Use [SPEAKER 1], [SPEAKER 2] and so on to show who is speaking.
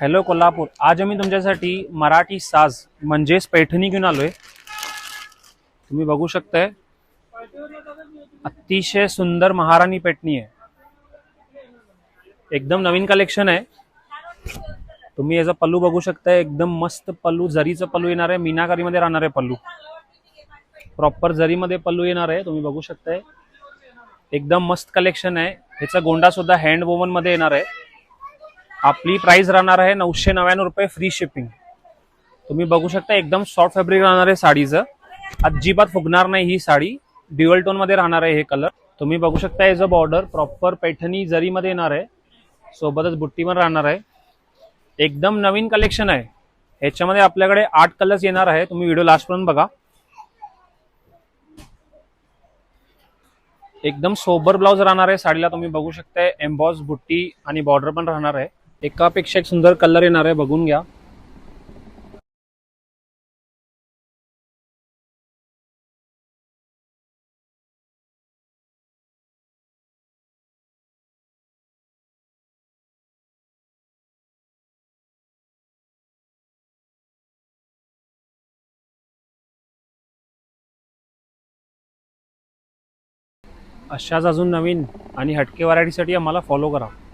[SPEAKER 1] Hello Kolhapur. आज आम्ही तुमच्यासाठी मराठी साज म्हणजेच पैठणी घेऊन आलोय. तुम्ही बघू शकताय, अतिशय सुंदर महाराणी पैठणी आहे. एकदम नवीन कलेक्शन आहे. तुम्ही याचा पल्लू बघू शकताय, एकदम मस्त पल्लू, जरीचं पल्लू येणार आहे, मीनाकारी मध्ये राहणार आहे पल्लू. प्रॉपर जरीमध्ये पल्लू येणार आहे, तुम्ही बघू शकताय. एकदम मस्त कलेक्शन आहे. ह्याचा गोंडा सुद्धा हँड वोवन मध्ये येणार आहे. आपली प्राइस राहणार आहे 999 रुपये, फ्री शिपिंग. तुम्ही बघू शकता, एकदम सॉफ्ट फॅब्रिक राहणार आहे साडीचं. अजिबात फुगणार नाही ही साडी. ड्युअल टोन मध्ये राहणार आहे हे कलर. तुम्ही बघू शकता, याचं बॉर्डर प्रॉपर पैठणी जरी मध्ये येणार आहे, सोबतच बुट्टी पण राहणार आहे. एकदम नवीन कलेक्शन आहे. ह्याच्यामध्ये आपल्याकडे 8 कलर्स येणार आहे. तुम्ही व्हिडिओ लास्ट पर्यंत बघा. एकदम सोबर ब्लाउज राहणार आहे साडीला. तुम्ही बघू शकताय, एम्बॉस बुट्टी आणि बॉर्डर पण राहणार आहे. एकापेक्षा एक सुंदर कलर येणार आहे, बघून घ्या. अशाच अजून नवीन आणि हटके व्हरायटीसाठी आम्हाला फॉलो करा.